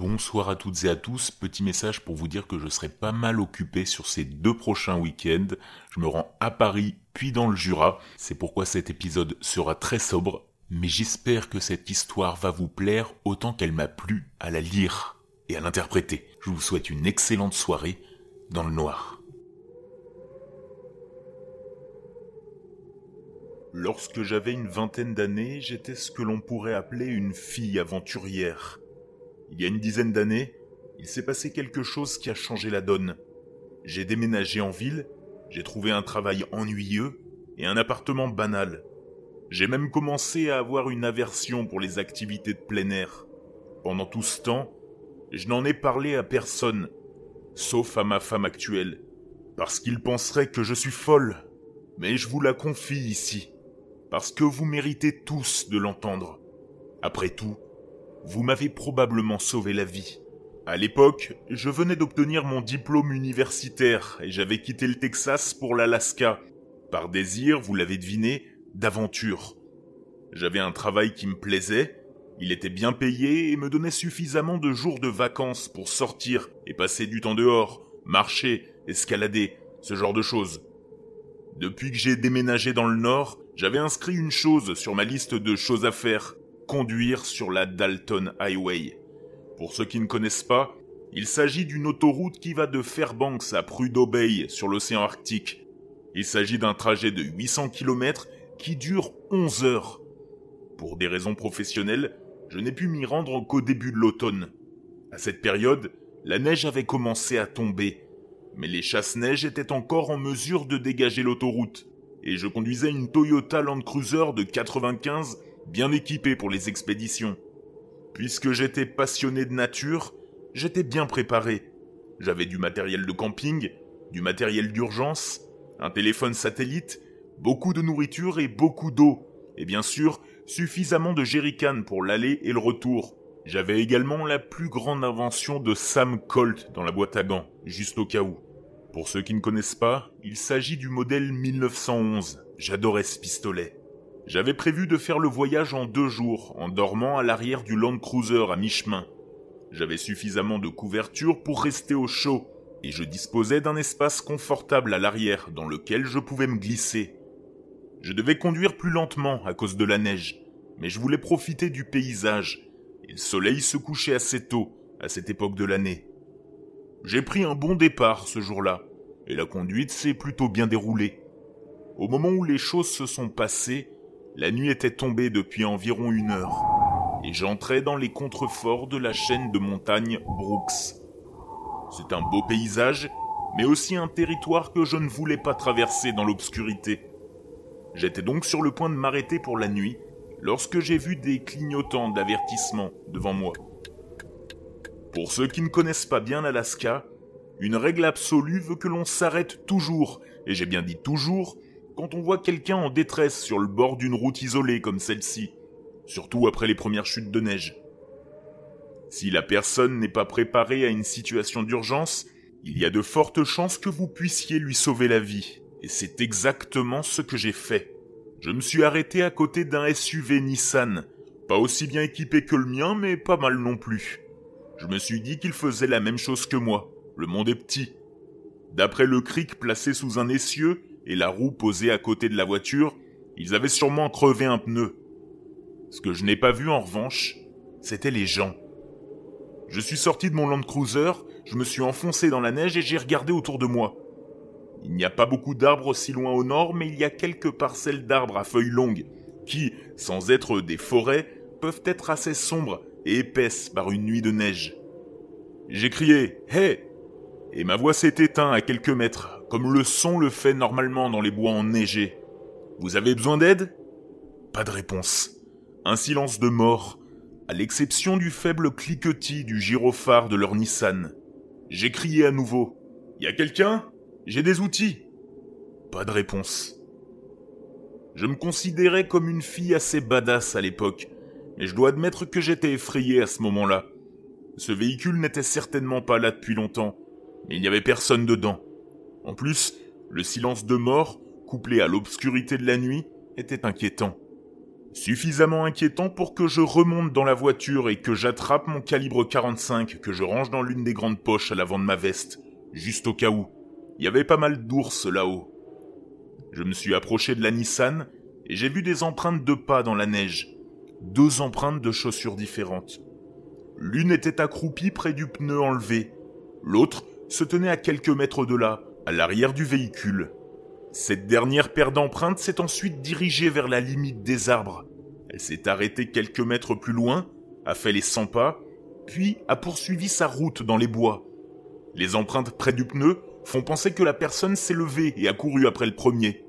Bonsoir à toutes et à tous, petit message pour vous dire que je serai pas mal occupé sur ces 2 prochains week-ends. Je me rends à Paris, puis dans le Jura. C'est pourquoi cet épisode sera très sobre, mais j'espère que cette histoire va vous plaire autant qu'elle m'a plu à la lire et à l'interpréter. Je vous souhaite une excellente soirée dans le noir. Lorsque j'avais une vingtaine d'années, j'étais ce que l'on pourrait appeler une fille aventurière. Il y a une dizaine d'années, il s'est passé quelque chose qui a changé la donne. J'ai déménagé en ville, j'ai trouvé un travail ennuyeux et un appartement banal. J'ai même commencé à avoir une aversion pour les activités de plein air. Pendant tout ce temps, je n'en ai parlé à personne, sauf à ma femme actuelle, parce qu'il penserait que je suis folle. Mais je vous la confie ici, parce que vous méritez tous de l'entendre. Après tout, vous m'avez probablement sauvé la vie. À l'époque, je venais d'obtenir mon diplôme universitaire et j'avais quitté le Texas pour l'Alaska. Par désir, vous l'avez deviné, d'aventure. J'avais un travail qui me plaisait, il était bien payé et me donnait suffisamment de jours de vacances pour sortir et passer du temps dehors, marcher, escalader, ce genre de choses. Depuis que j'ai déménagé dans le Nord, j'avais inscrit une chose sur ma liste de choses à faire. Conduire sur la Dalton Highway. Pour ceux qui ne connaissent pas, il s'agit d'une autoroute qui va de Fairbanks à Prudhoe Bay sur l'océan Arctique. Il s'agit d'un trajet de 800 km qui dure 11 heures. Pour des raisons professionnelles, je n'ai pu m'y rendre qu'au début de l'automne. À cette période, la neige avait commencé à tomber, mais les chasse-neige étaient encore en mesure de dégager l'autoroute, et je conduisais une Toyota Land Cruiser de 95 bien équipé pour les expéditions. Puisque j'étais passionné de nature, j'étais bien préparé. J'avais du matériel de camping, du matériel d'urgence, un téléphone satellite, beaucoup de nourriture et beaucoup d'eau, et bien sûr, suffisamment de jerrycans pour l'aller et le retour. J'avais également la plus grande invention de Sam Colt dans la boîte à gants, juste au cas où. Pour ceux qui ne connaissent pas, il s'agit du modèle 1911. J'adorais ce pistolet. J'avais prévu de faire le voyage en 2 jours, en dormant à l'arrière du Land Cruiser à mi-chemin. J'avais suffisamment de couverture pour rester au chaud, et je disposais d'un espace confortable à l'arrière dans lequel je pouvais me glisser. Je devais conduire plus lentement à cause de la neige, mais je voulais profiter du paysage, et le soleil se couchait assez tôt, à cette époque de l'année. J'ai pris un bon départ ce jour-là, et la conduite s'est plutôt bien déroulée. Au moment où les choses se sont passées, la nuit était tombée depuis environ 1 heure, et j'entrais dans les contreforts de la chaîne de montagnes Brooks. C'est un beau paysage, mais aussi un territoire que je ne voulais pas traverser dans l'obscurité. J'étais donc sur le point de m'arrêter pour la nuit, lorsque j'ai vu des clignotants d'avertissement devant moi. Pour ceux qui ne connaissent pas bien l'Alaska, une règle absolue veut que l'on s'arrête toujours, et j'ai bien dit toujours, quand on voit quelqu'un en détresse sur le bord d'une route isolée comme celle-ci, surtout après les premières chutes de neige. Si la personne n'est pas préparée à une situation d'urgence, il y a de fortes chances que vous puissiez lui sauver la vie, et c'est exactement ce que j'ai fait. Je me suis arrêté à côté d'un SUV Nissan, pas aussi bien équipé que le mien, mais pas mal non plus. Je me suis dit qu'il faisait la même chose que moi, le monde est petit. D'après le cric placé sous un essieu, et la roue posée à côté de la voiture, ils avaient sûrement crevé un pneu. Ce que je n'ai pas vu en revanche, c'étaient les gens. Je suis sorti de mon Land Cruiser, je me suis enfoncé dans la neige et j'ai regardé autour de moi. Il n'y a pas beaucoup d'arbres si loin au nord, mais il y a quelques parcelles d'arbres à feuilles longues, qui, sans être des forêts, peuvent être assez sombres et épaisses par une nuit de neige. J'ai crié « Hey !» et ma voix s'est éteinte à quelques mètres, comme le son le fait normalement dans les bois enneigés. « Vous avez besoin d'aide ?» Pas de réponse. Un silence de mort, à l'exception du faible cliquetis du gyrophare de leur Nissan. J'ai crié à nouveau. « Y a quelqu'un ? J'ai des outils !» Pas de réponse. Je me considérais comme une fille assez badass à l'époque, mais je dois admettre que j'étais effrayé à ce moment-là. Ce véhicule n'était certainement pas là depuis longtemps, mais il n'y avait personne dedans. En plus, le silence de mort, couplé à l'obscurité de la nuit, était inquiétant. Suffisamment inquiétant pour que je remonte dans la voiture et que j'attrape mon calibre 45 que je range dans l'une des grandes poches à l'avant de ma veste, juste au cas où. Il y avait pas mal d'ours là-haut. Je me suis approché de la Nissan et j'ai vu des empreintes de pas dans la neige. 2 empreintes de chaussures différentes. L'une était accroupie près du pneu enlevé. L'autre se tenait à quelques mètres de là, à l'arrière du véhicule. Cette dernière paire d'empreintes s'est ensuite dirigée vers la limite des arbres. Elle s'est arrêtée quelques mètres plus loin, a fait les 100 pas, puis a poursuivi sa route dans les bois. Les empreintes près du pneu font penser que la personne s'est levée et a couru après le premier.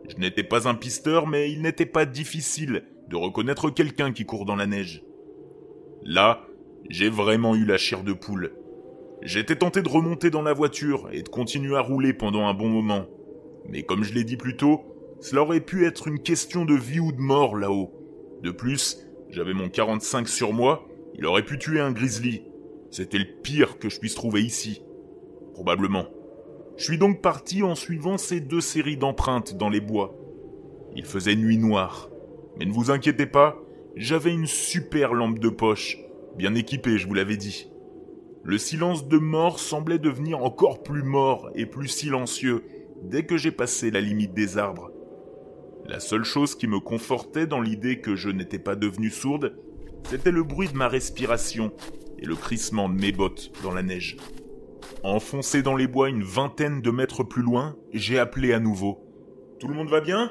Je n'étais pas un pisteur, mais il n'était pas difficile de reconnaître quelqu'un qui court dans la neige. Là, j'ai vraiment eu la chair de poule. J'étais tenté de remonter dans la voiture et de continuer à rouler pendant un bon moment. Mais comme je l'ai dit plus tôt, cela aurait pu être une question de vie ou de mort là-haut. De plus, j'avais mon 45 sur moi, il aurait pu tuer un grizzly. C'était le pire que je puisse trouver ici. Probablement. Je suis donc parti en suivant ces 2 séries d'empreintes dans les bois. Il faisait nuit noire. Mais ne vous inquiétez pas, j'avais une super lampe de poche, bien équipée, je vous l'avais dit. Le silence de mort semblait devenir encore plus mort et plus silencieux dès que j'ai passé la limite des arbres. La seule chose qui me confortait dans l'idée que je n'étais pas devenu sourde, c'était le bruit de ma respiration et le crissement de mes bottes dans la neige. Enfoncé dans les bois une vingtaine de mètres plus loin, j'ai appelé à nouveau. « Tout le monde va bien ?»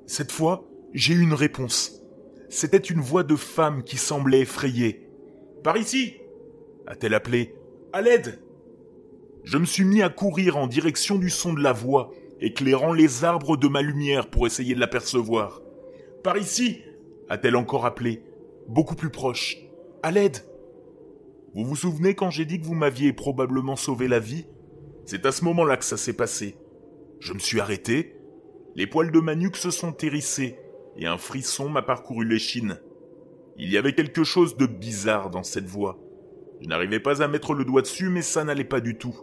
Cette fois, j'ai eu une réponse. C'était une voix de femme qui semblait effrayée. « Par ici !» a-t-elle appelé. « À l'aide !» Je me suis mis à courir en direction du son de la voix, éclairant les arbres de ma lumière pour essayer de l'apercevoir. « Par ici !» a-t-elle encore appelé, beaucoup plus proche. « À l'aide !» Vous vous souvenez quand j'ai dit que vous m'aviez probablement sauvé la vie ? C'est à ce moment-là que ça s'est passé. Je me suis arrêté, les poils de ma nuque se sont hérissés, et un frisson m'a parcouru l'échine. Il y avait quelque chose de bizarre dans cette voix. Je n'arrivais pas à mettre le doigt dessus, mais ça n'allait pas du tout.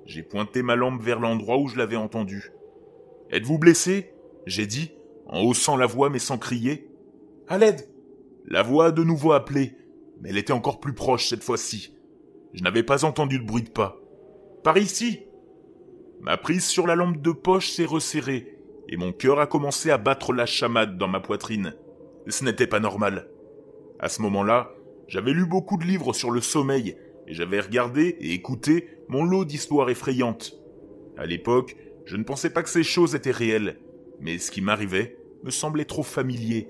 J'ai pointé ma lampe vers l'endroit où je l'avais entendu. « Êtes-vous blessé ?» j'ai dit, en haussant la voix mais sans crier. « À l'aide !» La voix a de nouveau appelé, mais elle était encore plus proche cette fois-ci. Je n'avais pas entendu de bruit de pas. « Par ici !» Ma prise sur la lampe de poche s'est resserrée, et mon cœur a commencé à battre la chamade dans ma poitrine. Ce n'était pas normal. À ce moment-là, j'avais lu beaucoup de livres sur le sommeil, et j'avais regardé et écouté mon lot d'histoires effrayantes. À l'époque, je ne pensais pas que ces choses étaient réelles, mais ce qui m'arrivait me semblait trop familier,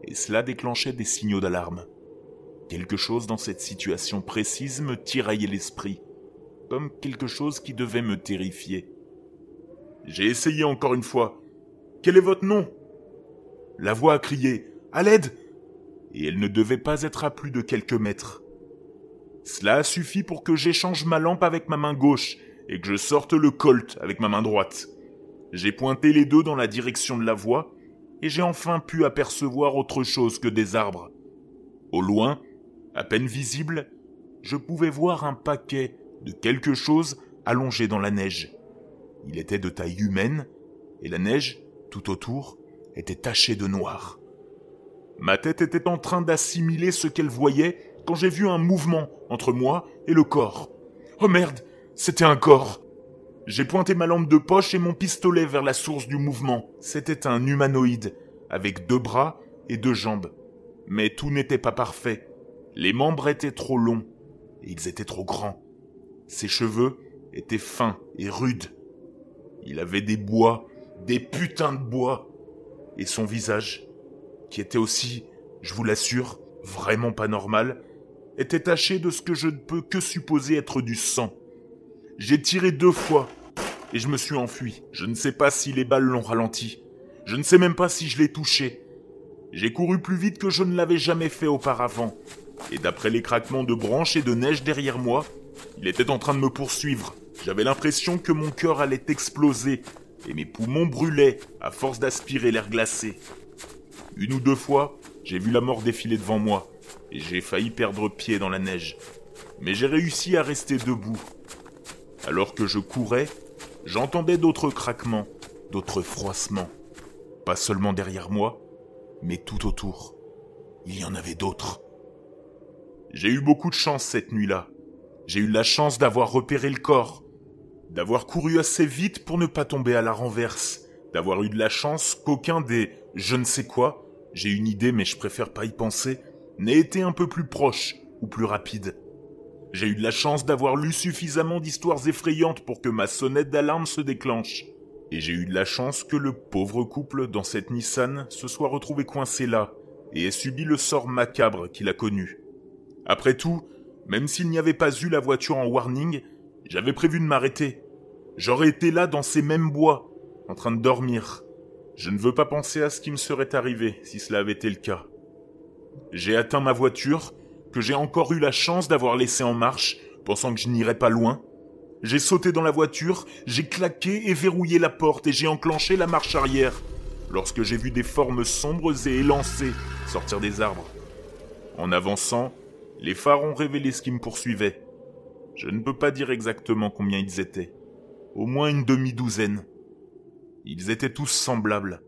et cela déclenchait des signaux d'alarme. Quelque chose dans cette situation précise me tiraillait l'esprit, comme quelque chose qui devait me terrifier. J'ai essayé encore une fois. « Quel est votre nom ?» La voix a crié « À l'aide !» et elle ne devait pas être à plus de quelques mètres. Cela a suffi pour que j'échange ma lampe avec ma main gauche et que je sorte le Colt avec ma main droite. J'ai pointé les 2 dans la direction de la voix et j'ai enfin pu apercevoir autre chose que des arbres. Au loin, à peine visible, je pouvais voir un paquet de quelque chose allongé dans la neige. Il était de taille humaine et la neige, tout autour, était tachée de noir. Ma tête était en train d'assimiler ce qu'elle voyait quand j'ai vu un mouvement entre moi et le corps. Oh merde, c'était un corps. J'ai pointé ma lampe de poche et mon pistolet vers la source du mouvement. C'était un humanoïde, avec 2 bras et 2 jambes. Mais tout n'était pas parfait. Les membres étaient trop longs, et ils étaient trop grands. Ses cheveux étaient fins et rudes. Il avait des bois, des putains de bois. Et son visage, qui était aussi, je vous l'assure, vraiment pas normal, était taché de ce que je ne peux que supposer être du sang. J'ai tiré 2 fois, et je me suis enfui. Je ne sais pas si les balles l'ont ralenti. Je ne sais même pas si je l'ai touché. J'ai couru plus vite que je ne l'avais jamais fait auparavant. Et d'après les craquements de branches et de neige derrière moi, il était en train de me poursuivre. J'avais l'impression que mon cœur allait exploser, et mes poumons brûlaient à force d'aspirer l'air glacé. 1 ou 2 fois, j'ai vu la mort défiler devant moi, et j'ai failli perdre pied dans la neige. Mais j'ai réussi à rester debout. Alors que je courais, j'entendais d'autres craquements, d'autres froissements. Pas seulement derrière moi, mais tout autour, il y en avait d'autres. J'ai eu beaucoup de chance cette nuit-là. J'ai eu la chance d'avoir repéré le corps, d'avoir couru assez vite pour ne pas tomber à la renverse, d'avoir eu de la chance qu'aucun des je ne sais quoi, j'ai une idée mais je préfère pas y penser, n'ait été un peu plus proche ou plus rapide. J'ai eu de la chance d'avoir lu suffisamment d'histoires effrayantes pour que ma sonnette d'alarme se déclenche. Et j'ai eu de la chance que le pauvre couple dans cette Nissan se soit retrouvé coincé là et ait subi le sort macabre qu'il a connu. Après tout, même s'il n'y avait pas eu la voiture en warning, j'avais prévu de m'arrêter. J'aurais été là dans ces mêmes bois, en train de dormir. Je ne veux pas penser à ce qui me serait arrivé si cela avait été le cas. J'ai atteint ma voiture, que j'ai encore eu la chance d'avoir laissée en marche, pensant que je n'irais pas loin. J'ai sauté dans la voiture, j'ai claqué et verrouillé la porte et j'ai enclenché la marche arrière, lorsque j'ai vu des formes sombres et élancées sortir des arbres. En avançant, les phares ont révélé ce qui me poursuivait. Je ne peux pas dire exactement combien ils étaient. Au moins une demi-douzaine. Ils étaient tous semblables,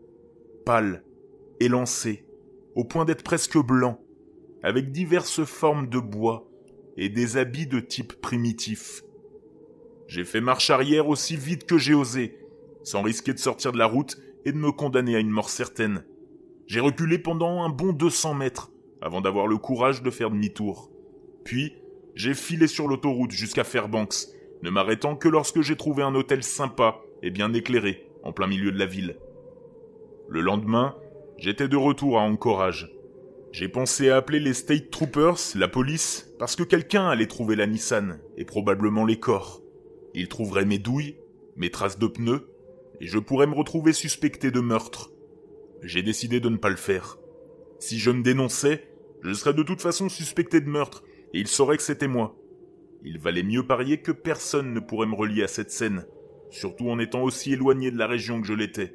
pâles, élancés, au point d'être presque blancs, avec diverses formes de bois et des habits de type primitif. J'ai fait marche arrière aussi vite que j'ai osé, sans risquer de sortir de la route et de me condamner à une mort certaine. J'ai reculé pendant un bon 200 mètres, avant d'avoir le courage de faire demi-tour. Puis, j'ai filé sur l'autoroute jusqu'à Fairbanks, ne m'arrêtant que lorsque j'ai trouvé un hôtel sympa et bien éclairé, en plein milieu de la ville. Le lendemain, j'étais de retour à Anchorage. J'ai pensé à appeler les State Troopers, la police, parce que quelqu'un allait trouver la Nissan, et probablement les corps. Ils trouveraient mes douilles, mes traces de pneus, et je pourrais me retrouver suspecté de meurtre. J'ai décidé de ne pas le faire. Si je me dénonçais, je serais de toute façon suspecté de meurtre, et ils sauraient que c'était moi. Il valait mieux parier que personne ne pourrait me relier à cette scène, surtout en étant aussi éloigné de la région que je l'étais.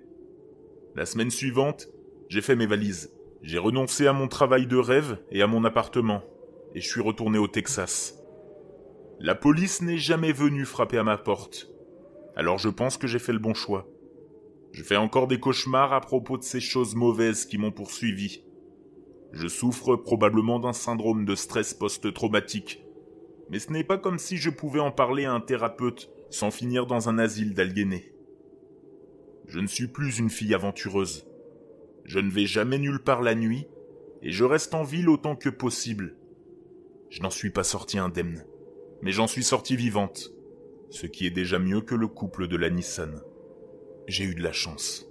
La semaine suivante, j'ai fait mes valises. J'ai renoncé à mon travail de rêve et à mon appartement, et je suis retourné au Texas. La police n'est jamais venue frapper à ma porte, alors je pense que j'ai fait le bon choix. Je fais encore des cauchemars à propos de ces choses mauvaises qui m'ont poursuivi. Je souffre probablement d'un syndrome de stress post-traumatique, mais ce n'est pas comme si je pouvais en parler à un thérapeute sans finir dans un asile d'aliénés. Je ne suis plus une fille aventureuse. Je ne vais jamais nulle part la nuit, et je reste en ville autant que possible. Je n'en suis pas sortie indemne, mais j'en suis sortie vivante, ce qui est déjà mieux que le couple de la Nissan. J'ai eu de la chance.